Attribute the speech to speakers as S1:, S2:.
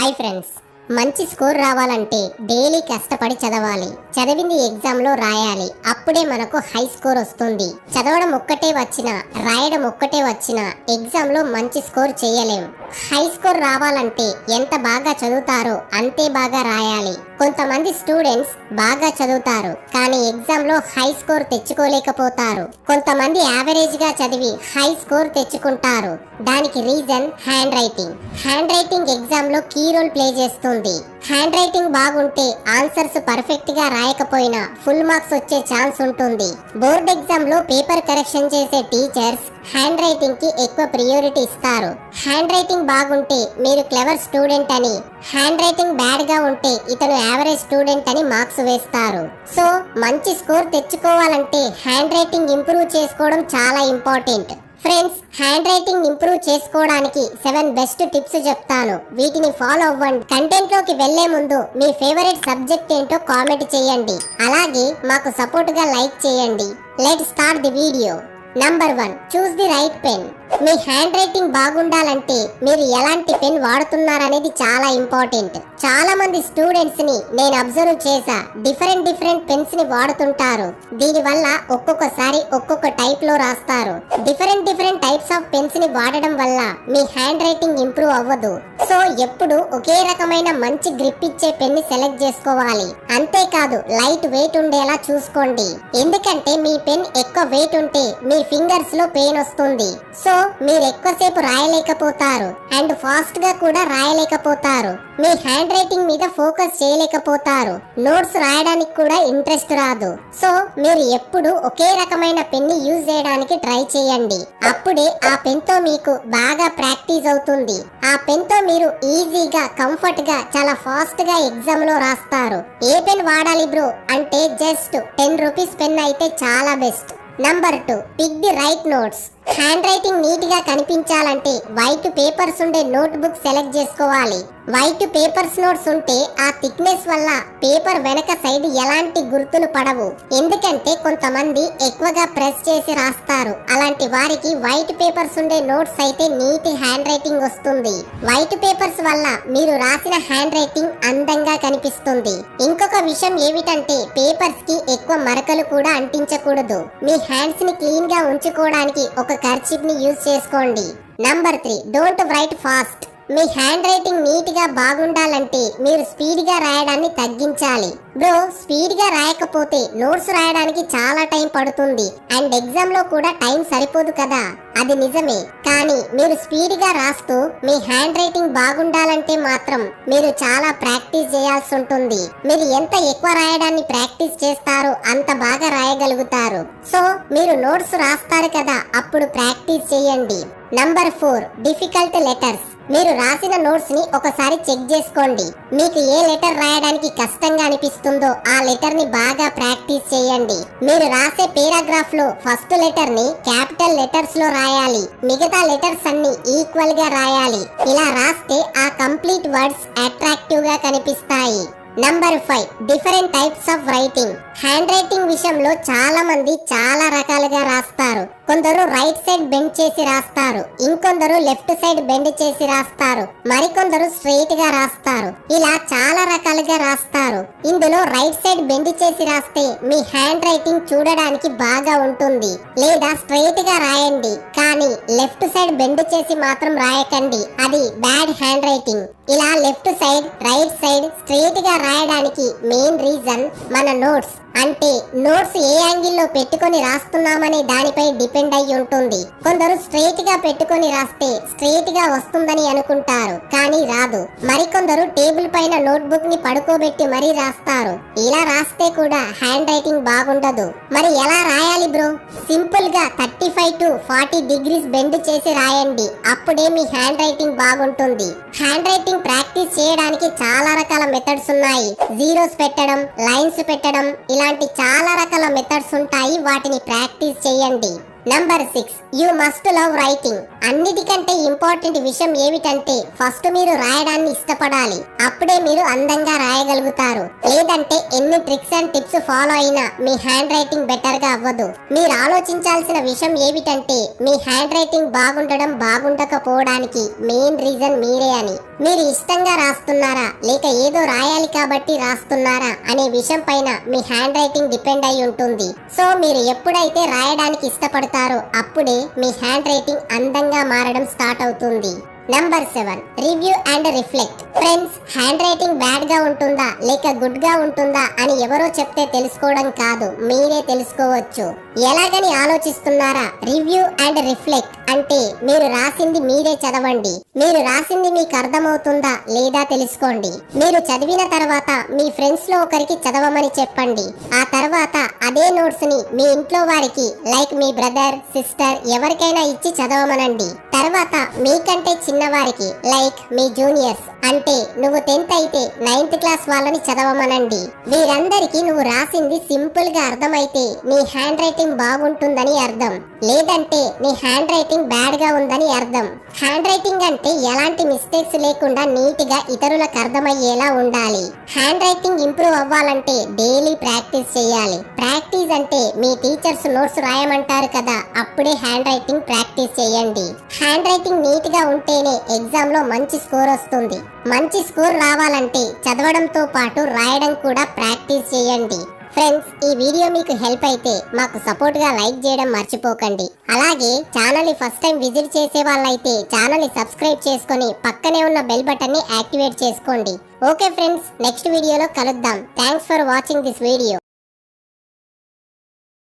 S1: Hi friends, మంచి score రావాలంటే daily కష్టపడి చదవాలి. చదివింది ఎగ్జామ్లో రాయాలి. అప్పుడే మనకు హై స్కోర్ వస్తుంది. చదవడం ఒక్కటే వచ్చినా, రాయడం ఒక్కటే వచ్చినా ఎగ్జామ్లో మంచి స్కోర్ చేయలేం. హై స్కోర్ రావాలంటే ఎంత బాగా చదువుతారో అంతే బాగా రాయాలి. కొంతమంది స్టూడెంట్స్ బాగా చదువుతారు కానీ ఎగ్జామ్లో హై స్కోర్ తెచ్చుకోలేకపోతారు. కొంతమంది యావరేజ్ గా చదివి హై స్కోర్ తెచ్చుకుంటారు. దానికి reason hand writing. Hand writing exam లో కీ రోల్ ప్లే చేస్తుంది. హ్యాండ్ రైటింగ్ బాగుంటే ఆన్సర్స్ పర్ఫెక్ట్ గా రాయకపోయినా ఫుల్ మార్క్స్ వచ్చే ఛాన్స్ ఉంటుంది. బోర్డ్ ఎగ్జామ్ లో పేపర్ కరెక్షన్ చేసే టీచర్స్ హ్యాండ్ రైటింగ్ కి ఎక్కువ ప్రియారిటీ ఇస్తారు. హ్యాండ్ రైటింగ్ బాగుంటే మీరు క్లెవర్ స్టూడెంట్ అని, హ్యాండ్ రైటింగ్ బ్యాడ్ గా ఉంటే ఇతను యావరేజ్ స్టూడెంట్ అని మార్క్స్ వేస్తారు. సో మంచి స్కోర్ తెచ్చుకోవాలంటే హ్యాండ్ రైటింగ్ ఇంప్రూవ్ చేసుకోవడం చాలా important. Friends, hand writing improve చేసుకోవడానికి 7 బెస్ట్ టిప్స్ చెప్తాను. వీటిని ఫాలో అవ్వండి. కంటెంట్ లోకి వెళ్లే ముందు మీ ఫేవరెట్ సబ్జెక్ట్ ఏంటో కామెంట్ చేయండి. అలాగే మాకు సపోర్ట్ గా లైక్ చేయండి. Let's start the video. Number 1, choose the right pen. Me hand writing బాగుండాలంటే మీరు ఎలాంటి పెన్ వాడుతున్నారనేది చాలా ఇంపార్టెంట్. చాలా మంది స్టూడెంట్స్ ని నేను అబ్జర్వ్ చేశా, డిఫరెంట్ పెన్స్ ని వాడుతుంటారు. దీని వల్ల ఒక్కొక్కసారి ఒక్కొక్క టైప్ లో రాస్తారు. డిఫరెంట్ టైప్స్ ఆఫ్ పెన్స్ ని వాడడం వల్ల మీ హ్యాండ్ రైటింగ్ ఇంప్రూవ్ అవ్వదు. సో ఎప్పుడు ఒకే రకమైన మంచి గ్రిప్ ఇచ్చే పెన్ ని సెలెక్ట్ చేసుకోవాలి. అంతేకాదు లైట్ వెయిట్ ఉండేలా చూసుకోండి. ఎందుకంటే మీ పెన్ ఎక్కువ వెయిట్ ఉంటే మీ ఫింగర్స్ లో పెయిన్ వస్తుంది. సో మీరు ఎక్కువసేపు రాయలేకపోతారు అండ్ ఫాస్ట్ గా కూడా రాయలేకపోతారు. మీ హ్యాండ్ రైటింగ్ మీద ఫోకస్ చేయలేకపోతారు. నోట్స్ రాయడానికి కూడా ఇంట్రెస్ట్ రాదు. సో మీరు ఎప్పుడు ఒకే రకమైన పెన్ ని యూజ్ చేయడానికి ట్రై చేయండి. అప్పుడే ఆ పెన్ తో మీకు బాగా ప్రాక్టీస్ అవుతుంది. ఆ పెన్ తో మీరు ఈజీగా, కంఫర్ట్ గా, చాలా ఫాస్ట్ గా ఎగ్జామ్ లో రాస్తారు. ఏ పెన్ వాడాలి బ్రో అంటే జస్ట్ 10 రూపీస్ పెన్ అయితే చాలా best. Number 2, pick the right notes. Handwriting neat గా కనిపించాలంటే వైట్ పేపర్స్ ఉండే నోట్ బుక్ సెలెక్ట్ చేసుకోవాలి. వైట్ పేపర్స్ నోట్స్ ఉంటే ఆ థిక్నెస్ వల్ల పేపర్ వెనక సైడ్ ఎలాంటి గుర్తులు పడవు. ఎందుకంటే కొంతమంది ఎక్కువగా ప్రెస్ చేసి రాస్తారు. అలాంటి వారికి వైట్ పేపర్స్ ఉండే నోట్స్ అయితే నీట్ హ్యాండ్ రైటింగ్ వస్తుంది. వైట్ పేపర్స్ వల్ల మీరు రాసిన హ్యాండ్ రైటింగ్ అందంగా కనిపిస్తుంది. ఇంకొక విషయం ఏమిటంటే పేపర్స్ కి ఎక్కువ మరకలు కూడా అంటించకూడదు. మీ హ్యాండ్స్ ని క్లీన్ గా ఉంచుకోవడానికి ఒక కర్చీఫ్ ని యూజ్ చేసుకోండి. Number 3, don't write fast. మీ హ్యాండ్ రైటింగ్ నీట్ గా బాగుండాలంటే మీరు స్పీడ్ గా రాయడాన్ని తగ్గించాలి. బ్రో, స్పీడ్ గా రాయకపోతే నోట్స్ రాయడానికి చాలా టైం పడుతుంది అండ్ ఎగ్జామ్ లో కూడా టైం సరిపోదు కదా. అది నిజమే, కానీ మీరు స్పీడ్ గా రాస్తూ మీ హ్యాండ్ రైటింగ్ బాగుండాలంటే మాత్రం మీరు చాలా ప్రాక్టీస్ చేయాల్సి ఉంటుంది. మీరు ఎంత ఎక్కువ రాయడాన్ని ప్రాక్టీస్ చేస్తారో అంత బాగా రాయగలుగుతారు. సో మీరు నోట్స్ రాస్తారు కదా, అప్పుడు ప్రాక్టీస్ చేయండి. Number 4, difficult letters. మీరు రాసిన నోట్స్ ని ఒకసారి చెక్ చేసుకోండి. మీకు ఏ లెటర్ రాయడానికి కష్టంగా అనిపిస్తుందో ఆ లెటర్ ని బాగా ప్రాక్టీస్ చేయండి. మీరు రాసే పేరాగ్రాఫ్ లో ఫస్ట్ లెటర్ ని క్యాపిటల్ లెటర్స్ లో రాయాలి. మిగతా లెటర్స్ అన్ని ఈక్వల్ గా రాయాలి. ఇలా రాస్తే ఆ కంప్లీట్ వర్డ్స్ అట్రాక్టివ్ గా కనిపిస్తాయి. Number 5, different types of writing. Hand writing విషయంలో చాలా మంది చాలా రకాలుగా రాస్తారు. కొందరు రైట్ సైడ్ బెండ్ చేసి రాస్తారు, ఇంకొందరు లెఫ్ట్ సైడ్ బెండ్ చేసి రాస్తారు, మరికొందరు స్ట్రైట్ గా రాస్తారు. ఇలా చాలా రకాలుగా రాస్తారు. ఇందులో రైట్ సైడ్ బెండ్ చేసి రాస్తే మీ హ్యాండ్ రైటింగ్ చూడడానికి బాగా ఉంటుంది. లేదా స్ట్రైట్ గా రాయండి, కానీ లెఫ్ట్ సైడ్ బెండ్ చేసి మాత్రం రాయకండి, అది బ్యాడ్ హ్యాండ్ రైటింగ్. ఇలా left side, right side, straight గా రాయడానికి మెయిన్ రీజన్ మన నోట్స్. అంటే నోట్స్ ఏ యాంగిల్ లో పెట్టుకొని రాస్తున్నామనే దానిపై డిపెండ్ అయి ఉంటుంది. కొందరు స్ట్రైట్ గా పెట్టుకొని రాస్తే స్ట్రైట్ గా వస్తుందని అనుకుంటారు, కానీ రాదు. మరికొందరు టేబుల్ పైన నోట్ బుక్ ని పడుకోబెట్టి మరీ రాస్తారు. ఇలా రాస్తే కూడా హ్యాండ్ రైటింగ్ బాగుండదు. మరి ఎలా రాయాలి బ్రో? సింపుల్ గా 35 to 40 డిగ్రీస్ బెండ్ చేసి రాయండి. అప్పుడే మీ హ్యాండ్ రైటింగ్ బాగుంటుంది. హ్యాండ్ రైటింగ్ ప్రాక్టీస్ చేయడానికి చాలా రకాల మెథడ్స్ ఉన్నాయి. జీరోస్ పెట్టడం, లైన్స్ పెట్టడం, ఇలాంటి చాలా రకాల మెథడ్స్ ఉంటాయి. వాటిని ప్రాక్టీస్ చేయండి. Number 6, you must love writing. అన్నిటికంటే ఇంపార్టెంట్ విషయం ఏమిటంటే ఫస్ట్ మీరు రాయడాన్ని ఇష్టపడాలి. అప్పుడే మీరు అందంగా రాయగలుగుతారు. లేదంటే ఎన్ని ట్రిక్స్ అండ్ టిప్స్ ఫాలో అయినా మీ హ్యాండ్ రైటింగ్ బెటర్ గా అవ్వదు. మీరు ఆలోచించాల్సిన విషయం ఏమిటంటే మీ హ్యాండ్ రైటింగ్ బాగుండడం బాగుండకపోవడానికి మెయిన్ రీజన్ మీరే అని. మీరు ఇష్టంగా రాస్తున్నారా లేక ఏదో రాయాలి కాబట్టి రాస్తున్నారా అనే విషయం పైన మీ హ్యాండ్ రైటింగ్ డిపెండ్ అయి ఉంటుంది. సో మీరు ఎప్పుడైతే రాయడానికి ఇష్టపడతారో అప్పుడే మీ హ్యాండ్ రైటింగ్ అందంగా మారడం స్టార్ట్ అవుతుంది. Number 7, review and reflect. Friends, hand writing bad గా ఉంటుందా లేక గుడ్ గా ఉంటుందా అని ఎవరో చెప్తే తెలుసుకోవడం కాదు, మీరే తెలుసుకోవచ్చు. ఎలాగని ఆలోచిస్తున్నారా? రివ్యూ అండ్ రిఫ్లెక్ట్ అంటే మీరు రాసింది మీరే చదవండి. మీరు రాసింది మీకు అర్థమవుతుందా లేదా తెలుసుకోండి. మీరు చదివిన తర్వాత మీ ఫ్రెండ్స్ లో ఒకరికి చదవమని చెప్పండి. ఆ తర్వాత అదే నోట్స్ ని మీ ఇంట్లో వారికి లైక్ మీ బ్రదర్, సిస్టర్ ఎవరికైనా ఇచ్చి చదవమనండి. తర్వాత మీకంటే చిన్నవారికి లైక్ మీ జూనియర్స్ అంటే నువ్వు 10th అయితే 9th క్లాస్ వాళ్ళని చదవమనండి. వీరందరికీ నువ్వు రాసింది సింపుల్ గా అర్థమైతే నీ హ్యాండ్ రైటింగ్ బాగుంటుందని అర్థం. లేదంటే నీ హ్యాండ్ రైటింగ్ బ్యాడ్ గా ఉందని అర్థం. హ్యాండ్ రైటింగ్ అంటే ఎలాంటి మిస్టేక్స్ లేకుండా నీట్ గా ఇతరులకు అర్థమయ్యేలా ఉండాలి. హ్యాండ్ రైటింగ్ ఇంప్రూవ్ అవ్వాలంటే డైలీ ప్రాక్టీస్ చేయాలి. ప్రాక్టీస్ అంటే మీ టీచర్స్ నోట్స్ రాయమంటారు కదా, అప్పుడే హ్యాండ్ రైటింగ్ ప్రాక్టీస్ చేయండి. హ్యాండ్ రైటింగ్ నీట్ గా ఉంటేనే ఎగ్జామ్ లో మంచి స్కోర్ వస్తుంది. మంచి స్కోర్ రావాలంటే చదవడంతో పాటు రాయడం కూడా ప్రాక్టీస్ చేయండి. ఫ్రెండ్స్, ఈ వీడియో మీకు హెల్ప్ అయితే మాకు సపోర్ట్ గా లైక్ చేయడం మర్చిపోకండి. అలాగే ఛానల్ ని ఫస్ట్ టైం విజిట్ చేసే వాళ్ళైతే ఛానల్ ని సబ్స్క్రైబ్ చేసుకొని పక్కనే ఉన్న బెల్ బటన్ ని యాక్టివేట్ చేసుకోండి. ఓకే ఫ్రెండ్స్, నెక్స్ట్ వీడియోలో కలుద్దాం. Thanks for watching this video.